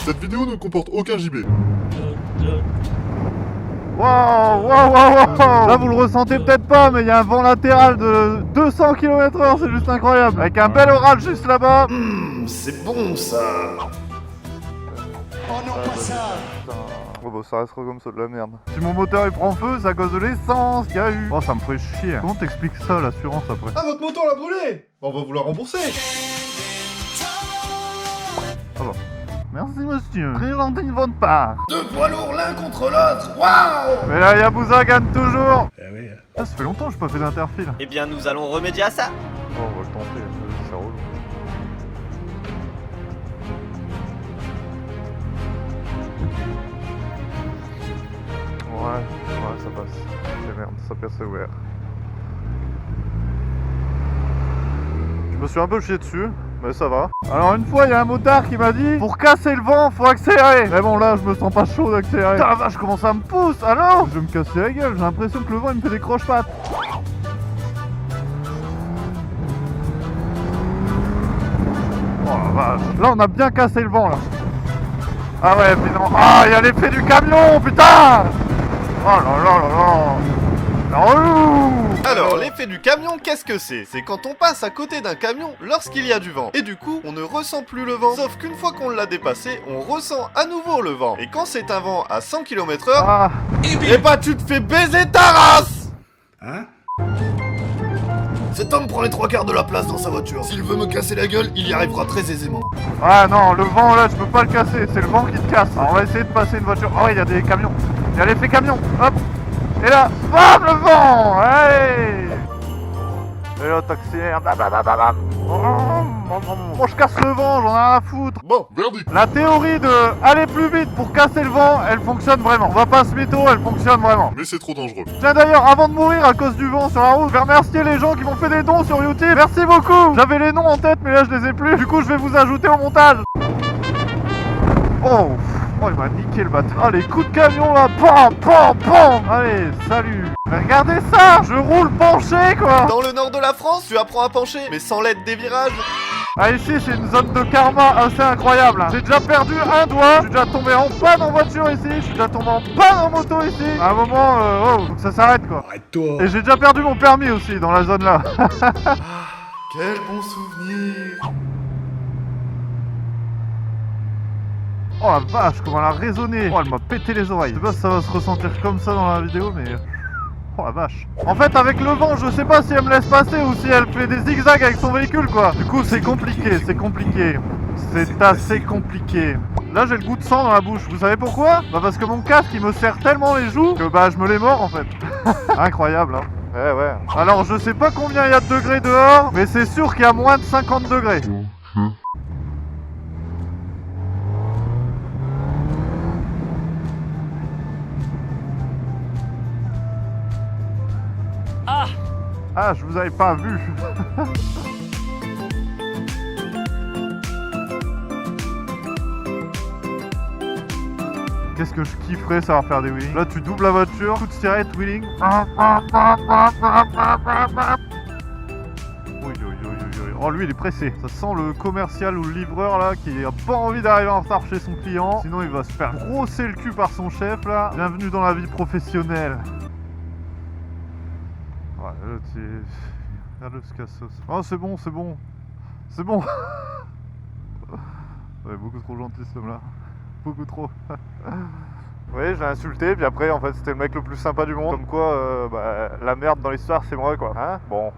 Cette vidéo ne comporte aucun JB. Waouh, waouh, waouh, waouh. Là vous le ressentez peut-être pas, mais il y a un vent latéral de 200 km/h, c'est juste incroyable. Avec un bel orage juste là-bas. C'est bon ça. Oh non, pas ça. Oh bah ça restera comme ça de la merde. Si mon moteur il prend feu, c'est à cause de l'essence qu'il y a eu. Oh ça me ferait chier. Comment t'expliques ça l'assurance après? Ah, votre moteur l'a brûlé! On va vous la rembourser! Ah bon. Merci monsieur. Très gentil de votre part. Deux poids lourds l'un contre l'autre. Waouh. Mais là Yabusa gagne toujours. Eh oui. Ah ça fait longtemps que j'ai pas fait d'interfile. Eh bien, nous allons remédier à ça. Oh on va le tenter, c'est relou. Ouais, ça passe. C'est merde, ça persévère. Je me suis un peu chié dessus, mais ça va. Alors une fois, il y a un motard qui m'a dit pour casser le vent, faut accélérer. Mais bon là, je me sens pas chaud d'accélérer. Putain la vache, comment ça me pousse? Alors je vais me casser la gueule, j'ai l'impression que le vent il me fait des croche-pattes. Oh la vache. Là on a bien cassé le vent là. Ah ouais, mais non. Ah, il y a l'effet du camion, putain. Oh là là là là. Alors, l'effet du camion, qu'est-ce que c'est? C'est quand on passe à côté d'un camion lorsqu'il y a du vent. Et du coup, on ne ressent plus le vent. Sauf qu'une fois qu'on l'a dépassé, on ressent à nouveau le vent. Et quand c'est un vent à 100 km/h, Ah. eh bah tu te fais baiser ta race. Hein? Cet homme prend les 3/4 de la place dans sa voiture. S'il veut me casser la gueule, il y arrivera très aisément. Ah non, le vent là, je peux pas le casser, c'est le vent qui te casse. Alors, on va essayer de passer une voiture. Oh, il y a des camions. Il y a l'effet camion. Hop. Et là, bam, le vent. Allez. Et là, t'accélères. Bam, bam, bam, bam, bam. Oh, je casse le vent, j'en ai rien à foutre. Bon, verdict! La théorie de aller plus vite pour casser le vent, elle fonctionne vraiment. On va pas se mytho, elle fonctionne vraiment. Mais c'est trop dangereux. Tiens d'ailleurs, avant de mourir à cause du vent sur la route, je vais remercier les gens qui m'ont fait des dons sur YouTube. Merci beaucoup. J'avais les noms en tête, mais là je les ai plus. Du coup, je vais vous ajouter au montage. Oh, oh il m'a niqué le bâtard. Ah, les coups de camion là, pam, pam, pam. Allez, salut. Mais regardez ça, je roule penché quoi. Dans le nord de la France, tu apprends à pencher, mais sans l'aide des virages. Ah ici c'est une zone de karma assez incroyable. J'ai déjà perdu un doigt, je suis déjà tombé en panne en voiture ici, je suis déjà tombé en panne en moto ici. À un moment, oh, faut que ça s'arrête quoi. Arrête-toi. Et j'ai déjà perdu mon permis aussi dans la zone là. Quel bon souvenir. Oh la vache, comment elle a résonné. Oh elle m'a pété les oreilles. Je sais pas si ça va se ressentir comme ça dans la vidéo mais... Oh la vache. En fait avec le vent je sais pas si elle me laisse passer ou si elle fait des zigzags avec son véhicule quoi. Du coup c'est compliqué, c'est compliqué. C'est assez compliqué. Là j'ai le goût de sang dans la bouche. Vous savez pourquoi? Bah parce que mon casque il me serre tellement les joues que bah je me les mords en fait. Incroyable hein. Ouais ouais. Alors je sais pas combien il y a de degrés dehors, mais c'est sûr qu'il y a moins de 50 degrés. Ah, je vous avais pas vu. Qu'est-ce que je kifferais savoir faire des wheelings. Là, tu doubles la voiture, coup de tirette, wheeling. Oh, lui, il est pressé. Ça sent le commercial ou le livreur, là, qui a pas envie d'arriver en retard chez son client. Sinon, il va se faire grosser le cul par son chef, là. Bienvenue dans la vie professionnelle. Ouais, là, regarde ce cassos. Oh, c'est bon, c'est bon. C'est bon. Ouais, beaucoup trop gentil, ce homme-là. Beaucoup trop. Oui, j'ai insulté, puis après, en fait, c'était le mec le plus sympa du monde. Comme quoi, la merde dans l'histoire, c'est moi, quoi. Hein? Bon.